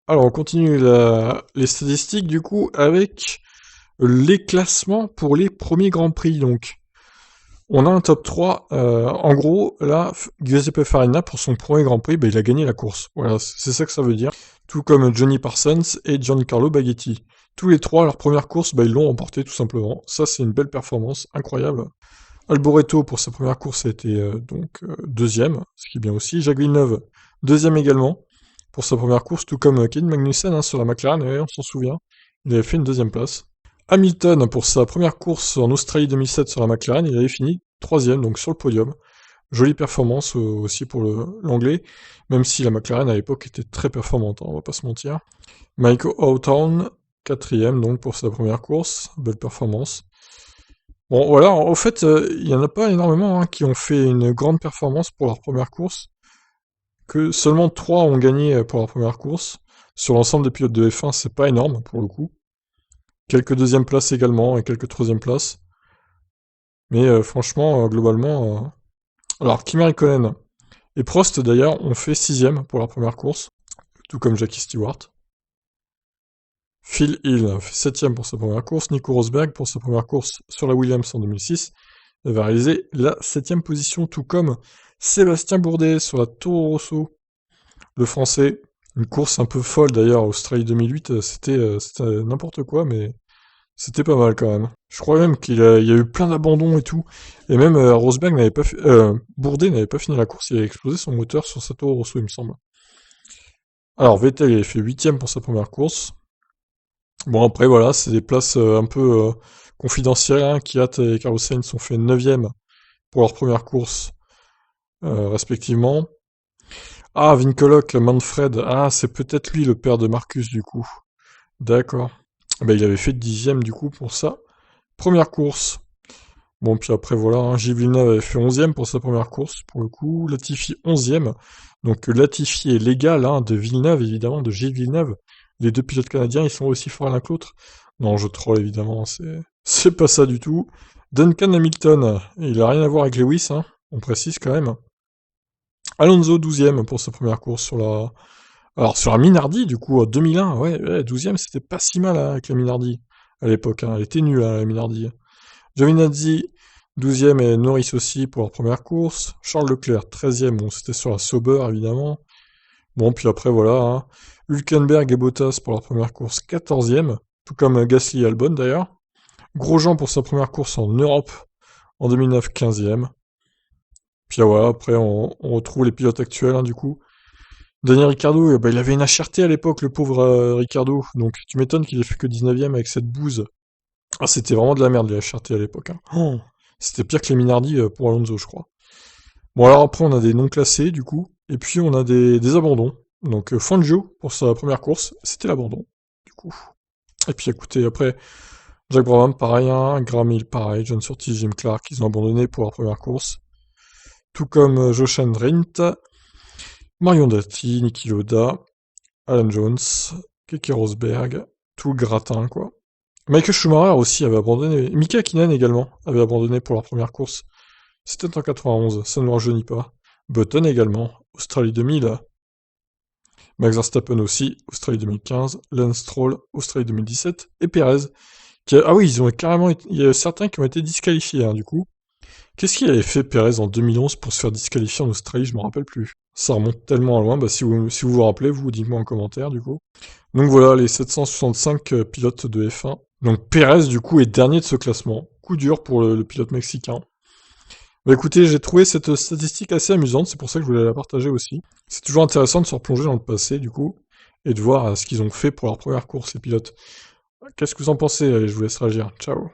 Alors, on continue les statistiques, du coup, avec les classements pour les premiers Grands Prix, donc. On a un top 3. En gros, là, Giuseppe Farina, pour son premier Grand Prix, bah, il a gagné la course. Voilà, c'est ça que ça veut dire. Tout comme Johnny Parsons et Giancarlo Baghetti. Tous les trois, leur première course, bah, ils l'ont remporté tout simplement. Ça, c'est une belle performance, incroyable. Alboreto, pour sa première course, a été deuxième, ce qui est bien aussi. Jacques Villeneuve, deuxième également, pour sa première course, tout comme Kevin Magnussen hein, sur la McLaren, on s'en souvient. Il avait fait une deuxième place. Hamilton, pour sa première course en Australie 2007 sur la McLaren, il avait fini troisième, donc sur le podium. Jolie performance aussi pour l'anglais, même si la McLaren à l'époque était très performante, hein, on va pas se mentir. Mike Hawthorne, quatrième donc pour sa première course, belle performance. Bon voilà, au fait, il y en a pas énormément hein, qui ont fait une grande performance pour leur première course, que seulement 3 ont gagné pour leur première course. Sur l'ensemble des pilotes de F1, c'est pas énorme pour le coup. Quelques deuxièmes places également et quelques troisièmes places. Mais franchement, globalement... Alors, Kimi Räikkönen et Prost, d'ailleurs, ont fait sixième pour leur première course, tout comme Jackie Stewart. Phil Hill fait septième pour sa première course. Nico Rosberg, pour sa première course sur la Williams en 2006, va réaliser la septième position, tout comme Sébastien Bourdet sur la Toro Rosso, le français. Une course un peu folle d'ailleurs, Australie 2008, c'était n'importe quoi, mais c'était pas mal quand même. Je crois même il y a eu plein d'abandons et tout. Et même Rosberg n'avait pas Bourdet n'avait pas fini la course, il a explosé son moteur sur sa Toro Rosso, il me semble. Alors Vettel, il avait fait huitième pour sa première course. Bon après voilà, c'est des places un peu confidentielles. Hein. Kvyat et Carlos Sainz ont fait neuvième pour leur première course respectivement. Ah, Winkelhock, Manfred, ah c'est peut-être lui le père de Marcus du coup. D'accord. Bah, il avait fait dixième du coup pour ça. Première course. Bon, puis après, voilà, hein, Gilles Villeneuve avait fait onzième pour sa première course, pour le coup. Latifi, onzième. Donc Latifi est l'égal hein, de Villeneuve, évidemment, de Gilles Villeneuve. Les deux pilotes canadiens, ils sont aussi forts l'un que l'autre. Non, je troll, évidemment, c'est pas ça du tout. Duncan Hamilton, il a rien à voir avec Lewis, hein, on précise quand même. Alonso, douzième pour sa première course sur la... Alors, sur la Minardi, du coup, 2001, ouais, 12e, c'était pas si mal hein, avec la Minardi, à l'époque, hein, elle était nulle, hein, la Minardi. Giovinazzi, 12e et Norris aussi pour leur première course. Charles Leclerc, 13e, bon, c'était sur la Sauber, évidemment. Bon, puis après, voilà. Hein. Hülkenberg et Bottas pour leur première course, 14e, tout comme Gasly et Albon d'ailleurs. Grosjean pour sa première course en Europe en 2009, 15e. Puis voilà, après, on retrouve les pilotes actuels, hein, du coup. Daniel Ricciardo, bah, il avait une HRT à l'époque, le pauvre Ricciardo. Donc, tu m'étonnes qu'il ait fait que 19e avec cette bouse. Ah, c'était vraiment de la merde, les HRT à l'époque. Hein. Oh, c'était pire que les Minardi pour Alonso, je crois. Bon, alors après, on a des non classés, du coup. Et puis, on a des abandons. Donc, Fangio, pour sa première course, c'était l'abandon, du coup. Et puis, écoutez, après, Jack Brabham, pareil, hein, Graham Hill, pareil, John Surtees, Jim Clark, ils ont abandonné pour leur première course. Tout comme Jochen Rindt, Marion Andretti, Niki Loda, Alan Jones, Keke Rosberg, tout le gratin, quoi. Michael Schumacher aussi avait abandonné. Mika Hakkinen également avait abandonné pour leur première course. C'était en 91, ça ne le rajeunit pas. Button également, Australie 2000. Max Verstappen aussi, Australie 2015. Lance Stroll, Australie 2017. Et Perez. Ah oui, ils ont carrément il y a certains qui ont été disqualifiés, hein, du coup. Qu'est-ce qu'il avait fait Perez en 2011 pour se faire disqualifier en Australie? Je me rappelle plus. Ça remonte tellement loin, bah si vous vous rappelez, vous dites-moi en commentaire, du coup. Donc voilà, les 765 pilotes de F1. Donc Pérez, du coup, est dernier de ce classement. Coup dur pour le pilote mexicain. Bah écoutez, j'ai trouvé cette statistique assez amusante, c'est pour ça que je voulais la partager aussi. C'est toujours intéressant de se replonger dans le passé, du coup, et de voir ce qu'ils ont fait pour leur première course, les pilotes. Qu'est-ce que vous en pensez? Allez, je vous laisse réagir. Ciao.